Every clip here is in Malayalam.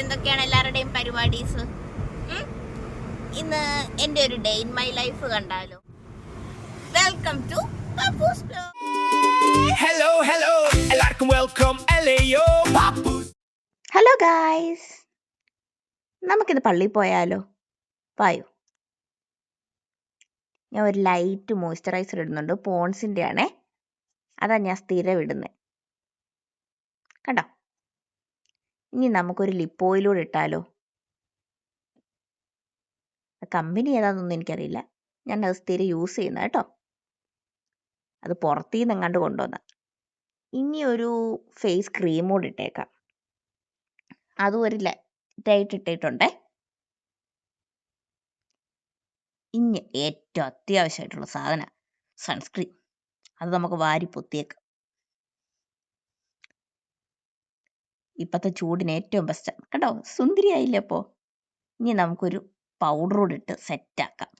എന്തൊക്കെയാണ് എല്ലാവരുടെയും പരിപാടീസ്? ഇന്ന് എൻ്റെ ഒരു ഡേ ഇൻ മൈ ലൈഫ് കണ്ടാലോ? വെൽക്കം ടു പപ്പൂസ് ബ്ലോഗ്. ഹലോ എല്ലാവർക്കും വെൽക്കം. ഹലോ ഗായ്സ്, നമുക്കിത് പള്ളിയിൽ പോയാലോ? പായോ. ഞാൻ ഒരു ലൈറ്റ് മോയ്സ്ചറൈസർ ഇടുന്നുണ്ട്, പോൺസിൻ്റെ ആണേ. അതാ ഞാൻ സ്ഥിരം ഇടുന്നത്, കണ്ടോ? ഇനി നമുക്കൊരു ലിപ്പ് ഓയിലൂടെ ഇട്ടാലോ? കമ്പനി ഏതാണെന്നൊന്നും എനിക്കറിയില്ല, ഞാൻ അത് സ്ഥിരം യൂസ് ചെയ്യുന്ന കേട്ടോ. അത് പുറത്തു നിന്ന് എങ്ങാണ്ട് കൊണ്ടുവന്ന. ഇനി ഒരു ഫേസ് ക്രീം കൂടെ ഇട്ടേക്കാം. അതും ഒരു ലൈറ്റായിട്ട് ഇട്ടിട്ടുണ്ടേ. ഇനി ഏറ്റവും അത്യാവശ്യമായിട്ടുള്ള സാധനം സൺസ്ക്രീൻ. അത് നമുക്ക് വാരി പൊത്തിയേക്കാം. ഇപ്പോഴത്തെ ചൂടിന് ഏറ്റവും ബെസ്റ്റാണ് കേട്ടോ. സുന്ദരിയായില്ലേ അപ്പോൾ? ഇനി നമുക്കൊരു പൗഡറോട് ഇട്ട് സെറ്റാക്കാം.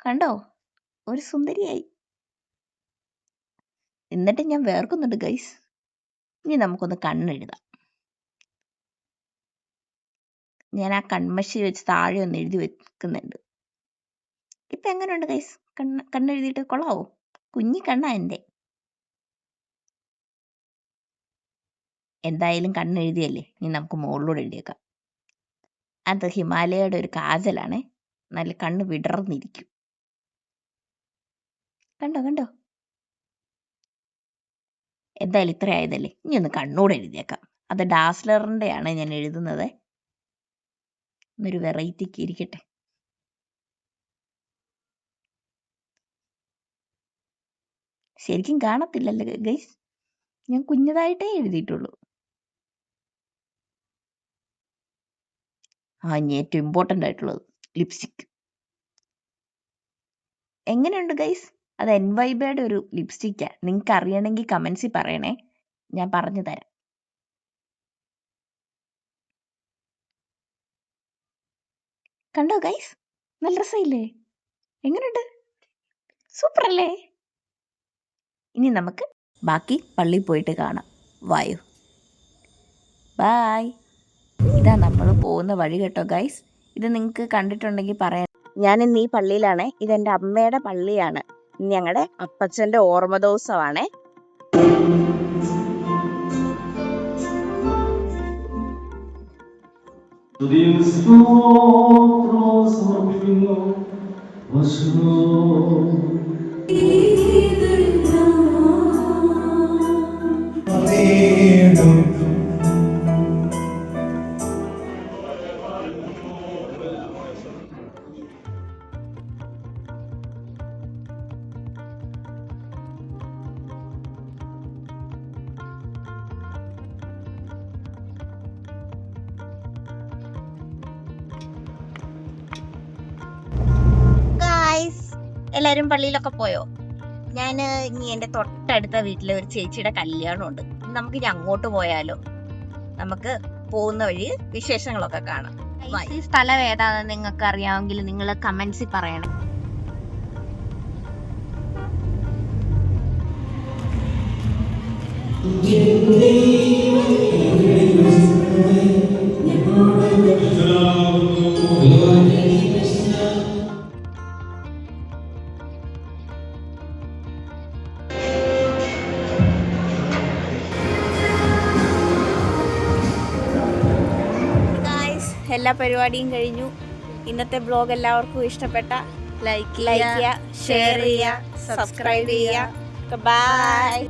കണ്ടോ, ഒരു സുന്ദരിയായി. എന്നിട്ട് ഞാൻ വേർക്കുന്നുണ്ട് ഗൈസ്. ഇനി നമുക്കൊന്ന് കണ്ണെഴുതാം. ഞാൻ ആ കൺമഷി വെച്ച് താഴെ ഒന്ന് എഴുതി വെക്കുന്നുണ്ട്. ഇപ്പം എങ്ങനെയുണ്ട് ഗൈസ്? കണ്ണെഴുതിയിട്ട് കൊള്ളാവോ? കുഞ്ഞി കണ്ണാ എൻ്റെ. എന്തായാലും കണ്ണെഴുതിയല്ലേ, ഇനി നമുക്ക് മുകളിലൂടെ എഴുതിയേക്കാം. അത് ഹിമാലയയുടെ ഒരു കാജലാണ്, നല്ല കണ്ണ് വിടർന്നിരിക്കും. കണ്ടോ? എന്തായാലും ഇത്ര ആയതല്ലേ, ഇനി ഒന്ന് കണ്ണൂടെ എഴുതിയേക്കാം. അത് ഡാസ്ലറിൻ്റെ ആണ് ഞാൻ എഴുതുന്നത്. എന്നൊരു വെറൈറ്റിക്ക് ഇരിക്കട്ടെ. ശരിക്കും കാണത്തില്ലല്ലോ ഗൈസ്, ഞാൻ കുഞ്ഞതായിട്ടേ എഴുതിയിട്ടുള്ളൂ. ഇനി ഏറ്റവും ഇമ്പോർട്ടൻ്റ് ആയിട്ടുള്ളത് ലിപ്സ്റ്റിക്. എങ്ങനെയുണ്ട് ഗൈസ്? അത് എൻവൈബയുടെ ഒരു ലിപ്സ്റ്റിക്കാണ്. നിങ്ങൾക്ക് അറിയണമെങ്കിൽ കമൻസിൽ പറയണേ, ഞാൻ പറഞ്ഞു തരാം. കണ്ടോ ഗൈസ്, നല്ല രസമില്ലേ? എങ്ങനെയുണ്ട്? സൂപ്പർ അല്ലേ? ഇനി നമുക്ക് ബാക്കി പള്ളിയിൽ പോയിട്ട് കാണാം. വായോ. ബായ്. ഇതാ നമ്മൾ പോകുന്ന വഴി കേട്ടോ ഗൈസ്. ഇത് നിങ്ങൾക്ക് കണ്ടിട്ടുണ്ടെങ്കിൽ പറയാം. ഞാനിന്ന് ഈ പള്ളിയിലാണേ. ഇതെൻ്റെ അമ്മയുടെ പള്ളിയാണ്. ഞങ്ങളുടെ അപ്പച്ചൻ്റെ ഓർമ്മ ദിവസമാണേ. എല്ലാവരും പള്ളിയിലൊക്കെ പോയോ? ഞാൻ ഇനി എൻ്റെ തൊട്ടടുത്ത വീട്ടിലെ ഒരു ചേച്ചിയുടെ കല്യാണമുണ്ട്. നമുക്ക് ഇനി അങ്ങോട്ട് പോയാലോ? നമുക്ക് പോകുന്ന വഴി വിശേഷങ്ങളൊക്കെ കാണാം. ഈ സ്ഥലം ഏതാണെന്ന് നിങ്ങൾക്ക് അറിയാമെങ്കിൽ നിങ്ങൾ കമന്റ്സിൽ പറയണം. എല്ലാ പരിപാടിയും കഴിഞ്ഞു. ഇന്നത്തെ ബ്ലോഗ് എല്ലാവർക്കും ഇഷ്ടപ്പെട്ട ലൈക്ക് ചെയ്യുക, ഷെയർ ചെയ്യുക, സബ്സ്ക്രൈബ് ചെയ്യുക. ബൈ.